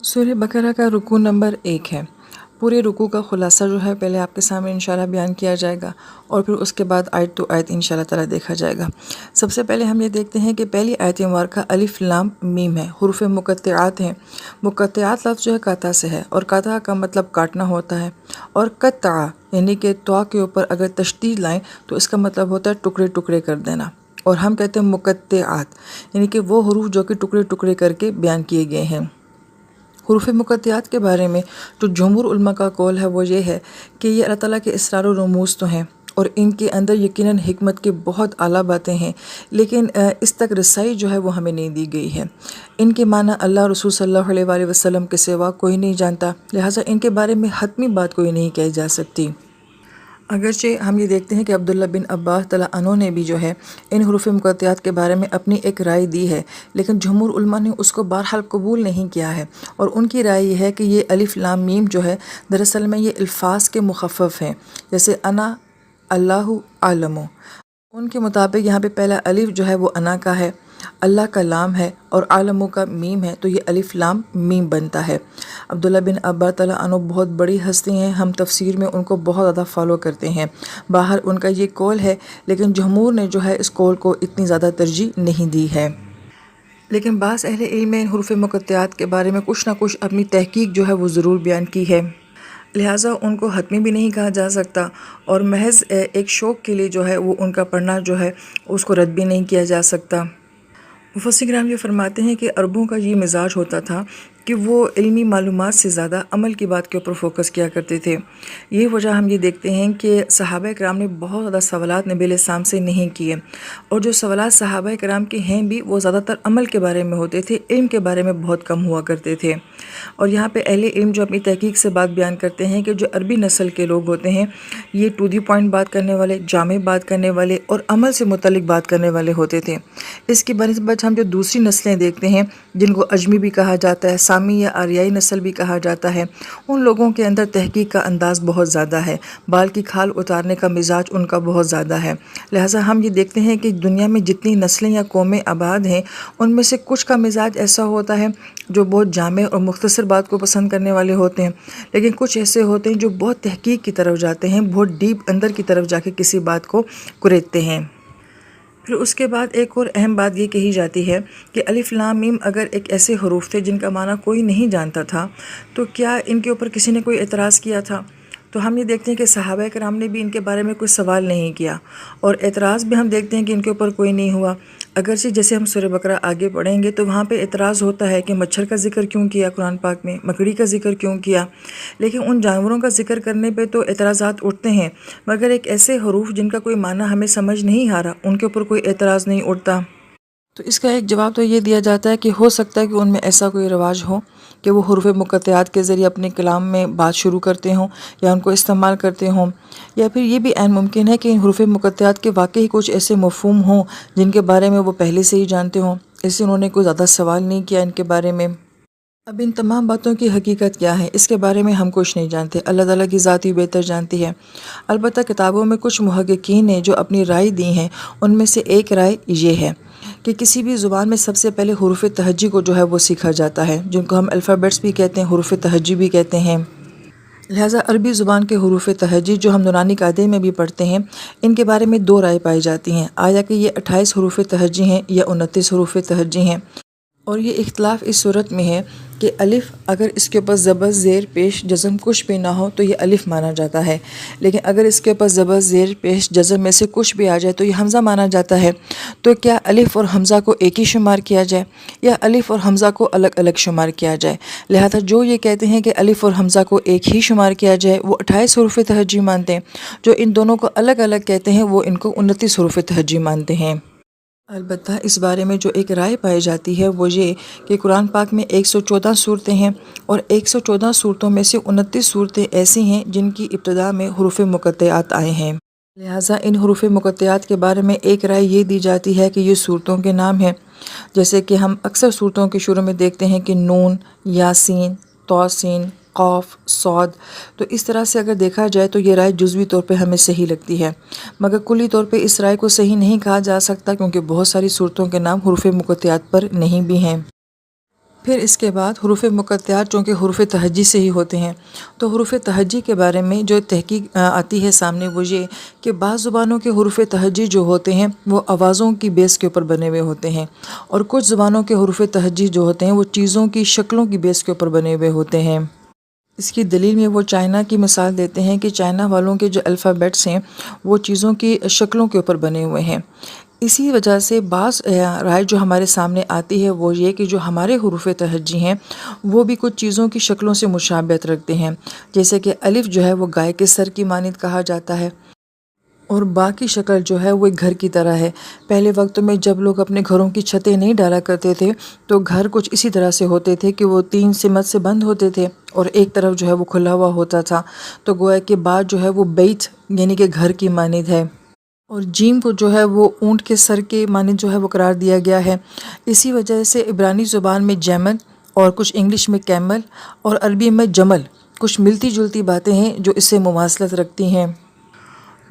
سورہ بقرہ کا رکوع نمبر 1 ہے۔ پورے رکوع کا خلاصہ جو ہے پہلے آپ کے سامنے انشاءاللہ بیان کیا جائے گا اور پھر اس کے بعد آیت تو آیت انشاءاللہ تعالیٰ دیکھا جائے گا۔ سب سے پہلے ہم یہ دیکھتے ہیں کہ پہلی آیت مبارکہ الف لام میم ہے، حروف مقطعات ہیں۔ مقطعات لفظ جو ہے قطع سے ہے اور قطع کا مطلب کاٹنا ہوتا ہے، اور قطع یعنی کہ طا کے اوپر اگر تشدید لائیں تو اس کا مطلب ہوتا ہے ٹکڑے ٹکڑے کر دینا، اور ہم کہتے ہیں مقطعات یعنی کہ وہ حروف جو کہ ٹکڑے ٹکڑے کر کے بیان کیے گئے ہیں۔ حروف مقطعات کے بارے میں جو جمہور علماء کا قول ہے وہ یہ ہے کہ یہ اللہ تعالیٰ کے اسرار و رموز تو ہیں، اور ان کے اندر یقیناً حکمت کی بہت اعلیٰ باتیں ہیں، لیکن اس تک رسائی جو ہے وہ ہمیں نہیں دی گئی ہے۔ ان کے معنی اللہ رسول صلی اللہ علیہ وآلہ وسلم کے سوا کوئی نہیں جانتا، لہٰذا ان کے بارے میں حتمی بات کوئی نہیں کہی جا سکتی۔ اگرچہ ہم یہ دیکھتے ہیں کہ عبداللہ بن عباس تعالیٰ عنہ نے بھی جو ہے ان حروف مقطعات کے بارے میں اپنی ایک رائے دی ہے، لیکن جمہور علماء نے اس کو بہرحال قبول نہیں کیا ہے، اور ان کی رائے یہ ہے کہ یہ الف لام میم جو ہے دراصل میں یہ الفاظ کے مخفف ہیں، جیسے انا، اللہ، عالم۔ ان کے مطابق یہاں پہ پہلا الف جو ہے وہ انا کا ہے، اللہ کا لام ہے، اور عالموں کا میم ہے، تو یہ الف لام میم بنتا ہے۔ عبداللہ بن عباس تعالیٰ عنہ بہت بڑی ہستی ہیں، ہم تفسیر میں ان کو بہت زیادہ فالو کرتے ہیں، باہر ان کا یہ قول ہے، لیکن جمہور نے جو ہے اس قول کو اتنی زیادہ ترجیح نہیں دی ہے۔ لیکن بعض اہل علم نے حروف مقطعات کے بارے میں کچھ نہ کچھ اپنی تحقیق جو ہے وہ ضرور بیان کی ہے، لہٰذا ان کو حتمی بھی نہیں کہا جا سکتا، اور محض ایک شوق کے لیے جو ہے وہ ان کا پڑھنا جو ہے اس کو رد بھی نہیں کیا جا سکتا۔ مفسر کرام یہ فرماتے ہیں کہ عربوں کا یہ مزاج ہوتا تھا کہ وہ علمی معلومات سے زیادہ عمل کی بات کے اوپر فوکس کیا کرتے تھے۔ یہ وجہ ہم یہ دیکھتے ہیں کہ صحابہ کرام نے بہت زیادہ سوالات نبی علیہ السلام سے نہیں کیے، اور جو سوالات صحابہ کرام کے ہیں بھی وہ زیادہ تر عمل کے بارے میں ہوتے تھے، علم کے بارے میں بہت کم ہوا کرتے تھے۔ اور یہاں پہ اہل علم جو اپنی تحقیق سے بات بیان کرتے ہیں کہ جو عربی نسل کے لوگ ہوتے ہیں یہ ٹو دی پوائنٹ بات کرنے والے، جامع بات کرنے والے اور عمل سے متعلق بات کرنے والے ہوتے تھے۔ اس کی بنسبت ہم جو دوسری نسلیں دیکھتے ہیں جن کو اجمی بھی کہا جاتا ہے، سامی یا آریائی نسل بھی کہا جاتا ہے، ان لوگوں کے اندر تحقیق کا انداز بہت زیادہ ہے، بال کی کھال اتارنے کا مزاج ان کا بہت زیادہ ہے، لہٰذا ہم یہ دیکھتے ہیں کہ دنیا میں جتنی نسلیں یا قومیں آباد ہیں ان میں سے کچھ کا مزاج ایسا ہوتا ہے جو بہت جامع اور مختصر بات کو پسند کرنے والے ہوتے ہیں، لیکن کچھ ایسے ہوتے ہیں جو بہت تحقیق کی طرف جاتے ہیں، بہت ڈیپ اندر کی طرف جا کے کسی بات کو کریدتے ہیں۔ پھر اس کے بعد ایک اور اہم بات یہ کہی جاتی ہے کہ الف لام میم اگر ایک ایسے حروف تھے جن کا معنی کوئی نہیں جانتا تھا تو کیا ان کے اوپر کسی نے کوئی اعتراض کیا تھا؟ تو ہم یہ دیکھتے ہیں کہ صحابہ کرام نے بھی ان کے بارے میں کوئی سوال نہیں کیا، اور اعتراض بھی ہم دیکھتے ہیں کہ ان کے اوپر کوئی نہیں ہوا۔ اگرچہ جیسے ہم سورہ بقرہ آگے پڑھیں گے تو وہاں پہ اعتراض ہوتا ہے کہ مچھر کا ذکر کیوں کیا قرآن پاک میں، مکڑی کا ذکر کیوں کیا، لیکن ان جانوروں کا ذکر کرنے پہ تو اعتراضات اٹھتے ہیں، مگر ایک ایسے حروف جن کا کوئی معنی ہمیں سمجھ نہیں آ رہا ان کے اوپر کوئی اعتراض نہیں اٹھتا۔ تو اس کا ایک جواب تو یہ دیا جاتا ہے کہ ہو سکتا ہے کہ ان میں ایسا کوئی رواج ہو کہ وہ حروف مقطعات کے ذریعے اپنے کلام میں بات شروع کرتے ہوں یا ان کو استعمال کرتے ہوں، یا پھر یہ بھی عین ممکن ہے کہ ان حروف مقطعات کے واقعی کچھ ایسے مفہوم ہوں جن کے بارے میں وہ پہلے سے ہی جانتے ہوں، اس لیے انہوں نے کوئی زیادہ سوال نہیں کیا ان کے بارے میں۔ اب ان تمام باتوں کی حقیقت کیا ہے اس کے بارے میں ہم کچھ نہیں جانتے، اللہ تعالیٰ کی ذات ہی بہتر جانتی ہے۔ البتہ کتابوں میں کچھ محققین نے جو اپنی رائے دی ہیں ان میں سے ایک رائے یہ ہے کہ کسی بھی زبان میں سب سے پہلے حروف تہجی کو جو ہے وہ سیکھا جاتا ہے، جن کو ہم الفابیٹس بھی کہتے ہیں، حروف تہجی بھی کہتے ہیں۔ لہٰذا عربی زبان کے حروف تہجی جو ہم نورانی قاعدے میں بھی پڑھتے ہیں ان کے بارے میں دو رائے پائی جاتی ہیں، آیا کہ یہ 28 حروف تہجی ہیں یا 29 حروف تہجی ہیں، اور یہ اختلاف اس صورت میں ہے کہ الف اگر اس کے اوپر زبر زیر پیش جزم کچھ بھی نہ ہو تو یہ الف مانا جاتا ہے، لیکن اگر اس کے اوپر زبر زیر پیش جزم میں سے کچھ بھی آ جائے تو یہ حمزہ مانا جاتا ہے۔ تو کیا الف اور حمزہ کو ایک ہی شمار کیا جائے یا الف اور حمزہ کو الگ الگ شمار کیا جائے؟ لہذا جو یہ کہتے ہیں کہ الف اور حمزہ کو ایک ہی شمار کیا جائے وہ 28 حروف تہجی مانتے ہیں، جو ان دونوں کو الگ الگ کہتے ہیں وہ ان کو 29 حروف تہجی مانتے ہیں۔ البتہ اس بارے میں جو ایک رائے پائی جاتی ہے وہ یہ کہ قرآن پاک میں 114 صورتیں ہیں، اور 114 صورتوں میں سے 29 صورتیں ایسی ہیں جن کی ابتدا میں حروف مقطعات آئے ہیں۔ لہٰذا ان حروف مقطعات کے بارے میں ایک رائے یہ دی جاتی ہے کہ یہ صورتوں کے نام ہیں، جیسے کہ ہم اکثر صورتوں کے شروع میں دیکھتے ہیں کہ نون، یاسین، توسین، قاف، صاد، تو اس طرح سے اگر دیکھا جائے تو یہ رائے جزوی طور پہ ہمیں صحیح لگتی ہے، مگر کلی طور پہ اس رائے کو صحیح نہیں کہا جا سکتا کیونکہ بہت ساری صورتوں کے نام حروف مقطعات پر نہیں بھی ہیں۔ پھر اس کے بعد حروف مقطعات چونکہ حروف تہجی سے ہی ہوتے ہیں، تو حروف تہجی کے بارے میں جو تحقیق آتی ہے سامنے وہ یہ کہ بعض زبانوں کے حروف تہجی جو ہوتے ہیں وہ آوازوں کی بیس کے اوپر بنے ہوئے ہوتے ہیں، اور کچھ زبانوں کے حروف تہجی جو ہوتے ہیں وہ چیزوں کی شکلوں کی بیس کے اوپر بنے ہوئے ہوتے ہیں۔ اس کی دلیل میں وہ چائنا کی مثال دیتے ہیں کہ چائنا والوں کے جو الفابیٹس ہیں وہ چیزوں کی شکلوں کے اوپر بنے ہوئے ہیں۔ اسی وجہ سے بعض رائے جو ہمارے سامنے آتی ہے وہ یہ کہ جو ہمارے حروف تہجی ہیں وہ بھی کچھ چیزوں کی شکلوں سے مشابہت رکھتے ہیں، جیسے کہ الف جو ہے وہ گائے کے سر کی مانند کہا جاتا ہے، اور با کی شکل جو ہے وہ ایک گھر کی طرح ہے۔ پہلے وقت میں جب لوگ اپنے گھروں کی چھتیں نہیں ڈالا کرتے تھے تو گھر کچھ اسی طرح سے ہوتے تھے کہ وہ 3 سمت سے بند ہوتے تھے اور ایک طرف جو ہے وہ کھلا ہوا ہوتا تھا، تو گویا کہ با جو ہے وہ بیت یعنی کہ گھر کی مانند ہے، اور جیم کو جو ہے وہ اونٹ کے سر کے مانند جو ہے وہ قرار دیا گیا ہے۔ اسی وجہ سے عبرانی زبان میں جیمل اور کچھ انگلش میں کیمل اور عربی میں جمل کچھ ملتی جلتی باتیں ہیں جو اس سے مماثلت رکھتی ہیں۔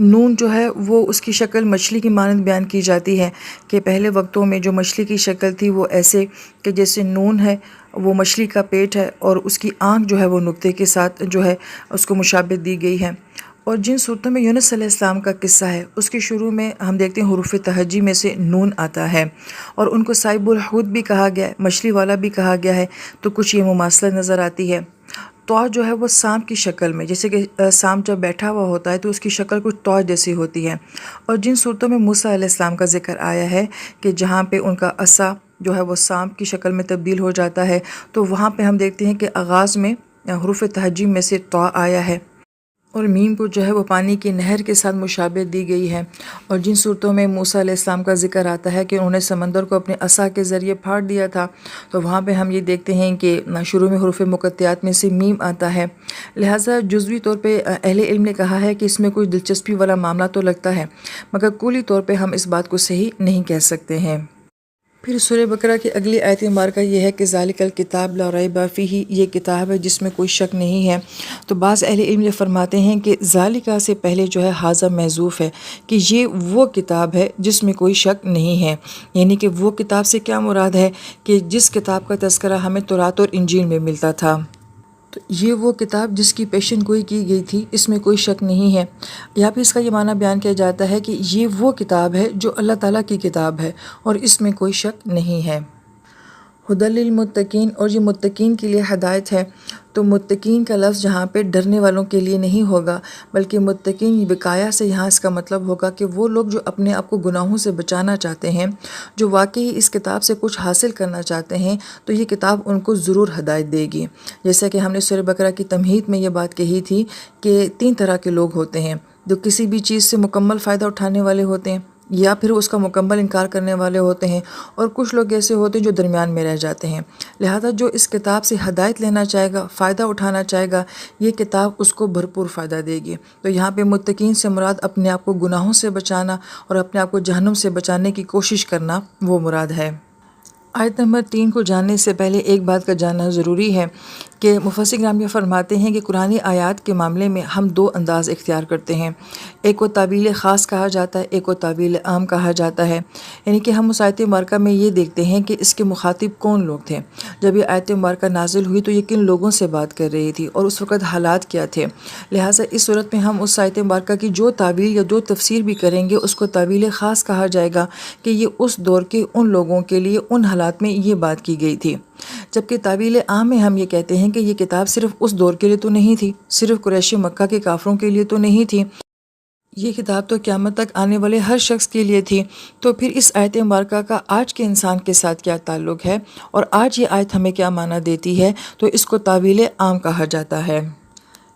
نون جو ہے وہ اس کی شکل مچھلی کی مانند بیان کی جاتی ہے کہ پہلے وقتوں میں جو مچھلی کی شکل تھی وہ ایسے کہ جیسے نون ہے وہ مچھلی کا پیٹ ہے اور اس کی آنکھ جو ہے وہ نقطے کے ساتھ جو ہے اس کو مشابہت دی گئی ہے۔ اور جن صورتوں میں یونس علیہ السلام کا قصہ ہے اس کے شروع میں ہم دیکھتے ہیں حروف تہجی میں سے نون آتا ہے، اور ان کو صاحب الحوت بھی کہا گیا ہے، مچھلی والا بھی کہا گیا ہے، تو کچھ یہ مماثلت نظر آتی ہے۔ تو جو ہے وہ سانپ کی شکل میں، جیسے کہ سانپ جب بیٹھا ہوا ہوتا ہے تو اس کی شکل کچھ تو جیسی ہوتی ہے، اور جن صورتوں میں موسیٰ علیہ السلام کا ذکر آیا ہے کہ جہاں پہ ان کا عصا جو ہے وہ سانپ کی شکل میں تبدیل ہو جاتا ہے، تو وہاں پہ ہم دیکھتے ہیں کہ آغاز میں حروف تہجی میں سے تو آیا ہے، اور میم کو جو ہے وہ پانی کی نہر کے ساتھ مشابہت دی گئی ہے۔ اور جن صورتوں میں موسیٰ علیہ السلام کا ذکر آتا ہے کہ انہوں نے سمندر کو اپنے عصا کے ذریعے پھاڑ دیا تھا، تو وہاں پہ ہم یہ دیکھتے ہیں کہ شروع میں حروف مقطعات میں سے میم آتا ہے۔ لہٰذا جزوی طور پہ اہل علم نے کہا ہے کہ اس میں کوئی دلچسپی والا معاملہ تو لگتا ہے، مگر کلی طور پہ ہم اس بات کو صحیح نہیں کہہ سکتے ہیں۔ پھر سورہ بقرہ کی اگلی آیت مبارکہ یہ ہے کہ ذالک الکتاب لا ریب فیہ، یہ کتاب ہے جس میں کوئی شک نہیں ہے۔ تو بعض اہل علم یہ فرماتے ہیں کہ ذالکہ سے پہلے جو ہے ھذا محذوف ہے کہ یہ وہ کتاب ہے جس میں کوئی شک نہیں ہے، یعنی کہ وہ کتاب سے کیا مراد ہے کہ جس کتاب کا تذکرہ ہمیں تورات اور انجیل میں ملتا تھا، تو یہ وہ کتاب جس کی پیشن گوئی کی گئی تھی، اس میں کوئی شک نہیں ہے۔ یا پھر اس کا یہ معنی بیان کیا جاتا ہے کہ یہ وہ کتاب ہے جو اللہ تعالیٰ کی کتاب ہے اور اس میں کوئی شک نہیں ہے۔ ھدی للمتقین، اور یہ متقین کے لیے ہدایت ہے، تو متقین کا لفظ جہاں پہ ڈرنے والوں کے لیے نہیں ہوگا بلکہ متقین وقایا سے یہاں اس کا مطلب ہوگا کہ وہ لوگ جو اپنے آپ کو گناہوں سے بچانا چاہتے ہیں، جو واقعی اس کتاب سے کچھ حاصل کرنا چاہتے ہیں، تو یہ کتاب ان کو ضرور ہدایت دے گی۔ جیسا کہ ہم نے سورہ بقرہ کی تمہید میں یہ بات کہی تھی کہ 3 طرح کے لوگ ہوتے ہیں، جو کسی بھی چیز سے مکمل فائدہ اٹھانے والے ہوتے ہیں یا پھر اس کا مکمل انکار کرنے والے ہوتے ہیں، اور کچھ لوگ ایسے ہوتے ہیں جو درمیان میں رہ جاتے ہیں۔ لہذا جو اس کتاب سے ہدایت لینا چاہے گا، فائدہ اٹھانا چاہے گا، یہ کتاب اس کو بھرپور فائدہ دے گی۔ تو یہاں پہ متقین سے مراد اپنے آپ کو گناہوں سے بچانا اور اپنے آپ کو جہنم سے بچانے کی کوشش کرنا وہ مراد ہے۔ آیت نمبر 3 کو جاننے سے پہلے ایک بات کا جاننا ضروری ہے کہ مفسر کرام یہ فرماتے ہیں کہ قرآنی آیات کے معاملے میں ہم 2 انداز اختیار کرتے ہیں، ایک کو تعویل خاص کہا جاتا ہے، ایک کو تعویل عام کہا جاتا ہے، یعنی کہ ہم اس آیت مبارکہ میں یہ دیکھتے ہیں کہ اس کے مخاطب کون لوگ تھے۔ جب یہ آیت مبارکہ نازل ہوئی تو یہ کن لوگوں سے بات کر رہی تھی اور اس وقت حالات کیا تھے، لہٰذا اس صورت میں ہم اس آیت مبارکہ کی جو تعویل یا جو تفسیر بھی کریں گے اس کو تعویل خاص کہا جائے گا کہ یہ اس دور کے ان لوگوں کے لیے ان حالات میں یہ بات کی گئی تھی، جبکہ تعویل عام میں ہم یہ کہتے ہیں کہ یہ کتاب صرف اس دور کے لیے تو نہیں تھی، صرف قریش مکہ کے کافروں کے لیے تو نہیں تھی، یہ کتاب تو قیامت تک آنے والے ہر شخص کے لیے تھی۔ تو پھر اس آیت مبارکہ کا آج کے انسان کے ساتھ کیا تعلق ہے اور آج یہ آیت ہمیں کیا معنی دیتی ہے، تو اس کو تعویل عام کہا جاتا ہے۔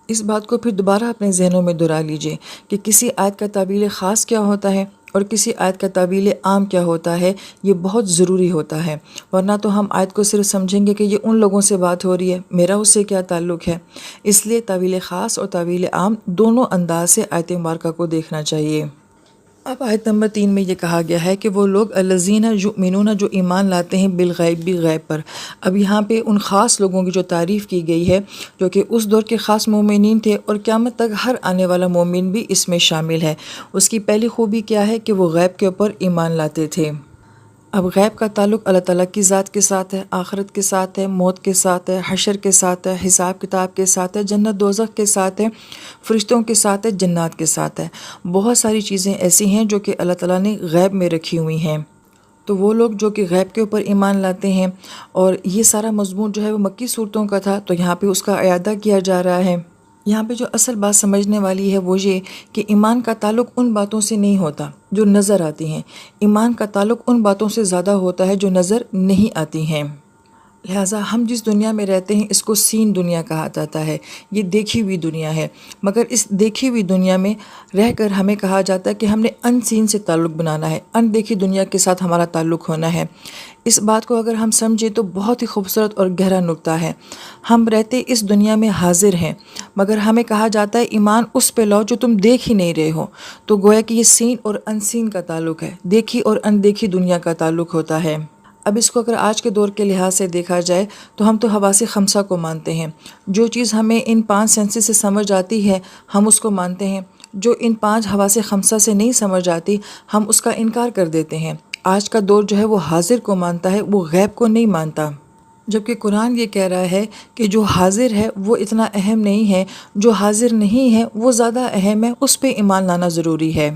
اس بات کو پھر دوبارہ اپنے ذہنوں میں دہرا لیجئے کہ کسی آیت کا تعویل خاص کیا ہوتا ہے اور کسی آیت کا تعویل عام کیا ہوتا ہے، یہ بہت ضروری ہوتا ہے، ورنہ تو ہم آیت کو صرف سمجھیں گے کہ یہ ان لوگوں سے بات ہو رہی ہے، میرا اس سے کیا تعلق ہے۔ اس لیے تعویل خاص اور تعویل عام دونوں انداز سے آیت مبارکہ کو دیکھنا چاہیے۔ اب آیت نمبر 3 میں یہ کہا گیا ہے کہ وہ لوگ الذین یؤمنون جو ایمان لاتے ہیں بالغیب بھی غیب پر۔ اب یہاں پہ ان خاص لوگوں کی جو تعریف کی گئی ہے جو کہ اس دور کے خاص مومنین تھے اور قیامت تک ہر آنے والا مومن بھی اس میں شامل ہے۔ اس کی پہلی خوبی کیا ہے کہ وہ غیب کے اوپر ایمان لاتے تھے۔ اب غیب کا تعلق اللہ تعالیٰ کی ذات کے ساتھ ہے، آخرت کے ساتھ ہے، موت کے ساتھ ہے، حشر کے ساتھ ہے، حساب کتاب کے ساتھ ہے، جنت دوزخ کے ساتھ ہے، فرشتوں کے ساتھ ہے، جنات کے ساتھ ہے۔ بہت ساری چیزیں ایسی ہیں جو کہ اللہ تعالیٰ نے غیب میں رکھی ہوئی ہیں۔ تو وہ لوگ جو کہ غیب کے اوپر ایمان لاتے ہیں، اور یہ سارا مضمون جو ہے وہ مکی صورتوں کا تھا، تو یہاں پہ اس کا اعادہ کیا جا رہا ہے۔ یہاں پہ جو اصل بات سمجھنے والی ہے وہ یہ کہ ایمان کا تعلق ان باتوں سے نہیں ہوتا جو نظر آتی ہیں، ایمان کا تعلق ان باتوں سے زیادہ ہوتا ہے جو نظر نہیں آتی ہیں۔ لہٰذا ہم جس دنیا میں رہتے ہیں اس کو سین دنیا کہا جاتا ہے، یہ دیکھی ہوئی دنیا ہے، مگر اس دیکھی ہوئی دنیا میں رہ کر ہمیں کہا جاتا ہے کہ ہم نے ان سین سے تعلق بنانا ہے، ان دیکھی دنیا کے ساتھ ہمارا تعلق ہونا ہے۔ اس بات کو اگر ہم سمجھیں تو بہت ہی خوبصورت اور گہرا نکتہ ہے۔ ہم رہتے اس دنیا میں حاضر ہیں، مگر ہمیں کہا جاتا ہے ایمان اس پہ لاؤ جو تم دیکھ ہی نہیں رہے ہو، تو گویا کہ یہ سین اور ان سین کا تعلق ہے، دیکھی اور ان دیکھی دنیا کا تعلق ہوتا ہے۔ اب اس کو اگر آج کے دور کے لحاظ سے دیکھا جائے تو ہم تو حواس خمسہ کو مانتے ہیں، جو چیز ہمیں ان 5 سینسز سے سمجھ آتی ہے ہم اس کو مانتے ہیں، جو ان 5 حواس خمسہ سے نہیں سمجھ آتی ہم اس کا انکار کر دیتے ہیں۔ آج کا دور جو ہے وہ حاضر کو مانتا ہے، وہ غیب کو نہیں مانتا، جبکہ قرآن یہ کہہ رہا ہے کہ جو حاضر ہے وہ اتنا اہم نہیں ہے، جو حاضر نہیں ہے وہ زیادہ اہم ہے، اس پہ ایمان لانا ضروری ہے۔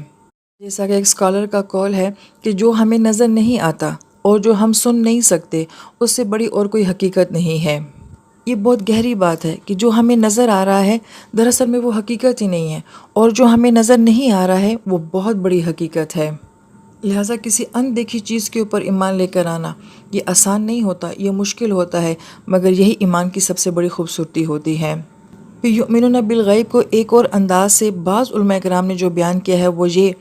جیسا کہ ایک اسکالر کا قول ہے کہ جو ہمیں نظر نہیں آتا اور جو ہم سن نہیں سکتے اس سے بڑی اور کوئی حقیقت نہیں ہے۔ یہ بہت گہری بات ہے کہ جو ہمیں نظر آ رہا ہے دراصل میں وہ حقیقت ہی نہیں ہے، اور جو ہمیں نظر نہیں آ رہا ہے وہ بہت بڑی حقیقت ہے۔ لہٰذا کسی ان دیکھی چیز کے اوپر ایمان لے کر آنا یہ آسان نہیں ہوتا، یہ مشکل ہوتا ہے، مگر یہی ایمان کی سب سے بڑی خوبصورتی ہوتی ہے۔ یؤمنون بالغیب کو ایک اور انداز سے بعض علماء کرام نے جو بیان کیا ہے وہ یہ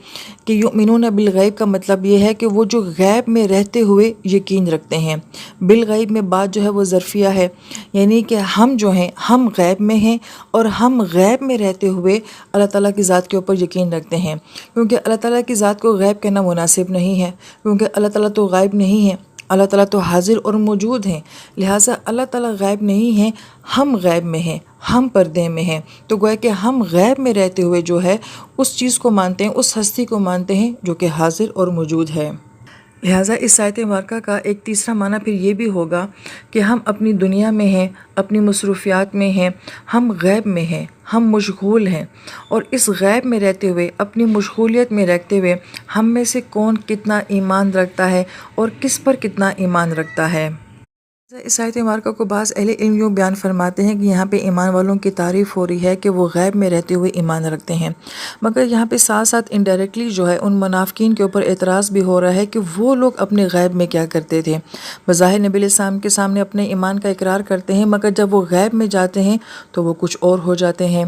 کہ یؤمنون بالغیب کا مطلب یہ ہے کہ وہ جو غیب میں رہتے ہوئے یقین رکھتے ہیں۔ بالغیب میں بات جو ہے وہ ظرفیہ ہے، یعنی کہ ہم جو ہیں ہم غیب میں ہیں، اور ہم غیب میں رہتے ہوئے اللہ تعالیٰ کی ذات کے اوپر یقین رکھتے ہیں، کیونکہ اللہ تعالیٰ کی ذات کو غیب کہنا مناسب نہیں ہے، کیونکہ اللہ تعالیٰ تو غائب نہیں ہے، اللہ تعالیٰ تو حاضر اور موجود ہیں۔ لہٰذا اللہ تعالیٰ غائب نہیں ہیں، ہم غیب میں ہیں، ہم پردے میں ہیں، تو گویا کہ ہم غیب میں رہتے ہوئے جو ہے اس چیز کو مانتے ہیں، اس ہستی کو مانتے ہیں جو کہ حاضر اور موجود ہے۔ لہٰذا اس آیت مبارکہ کا ایک تیسرا معنی پھر یہ بھی ہوگا کہ ہم اپنی دنیا میں ہیں، اپنی مصروفیات میں ہیں، ہم غیب میں ہیں، ہم مشغول ہیں، اور اس غیب میں رہتے ہوئے اپنی مشغولیت میں رہتے ہوئے ہم میں سے کون کتنا ایمان رکھتا ہے اور کس پر کتنا ایمان رکھتا ہے۔ اس آیت مبارکہ کو بعض اہل علم یوں بیان فرماتے ہیں کہ یہاں پہ ایمان والوں کی تعریف ہو رہی ہے کہ وہ غیب میں رہتے ہوئے ایمان رکھتے ہیں، مگر یہاں پہ ساتھ ساتھ انڈائریکٹلی جو ہے ان منافقین کے اوپر اعتراض بھی ہو رہا ہے کہ وہ لوگ اپنے غیب میں کیا کرتے تھے۔ بظاہر نبی علیہ السلام کے سامنے اپنے ایمان کا اقرار کرتے ہیں، مگر جب وہ غیب میں جاتے ہیں تو وہ کچھ اور ہو جاتے ہیں۔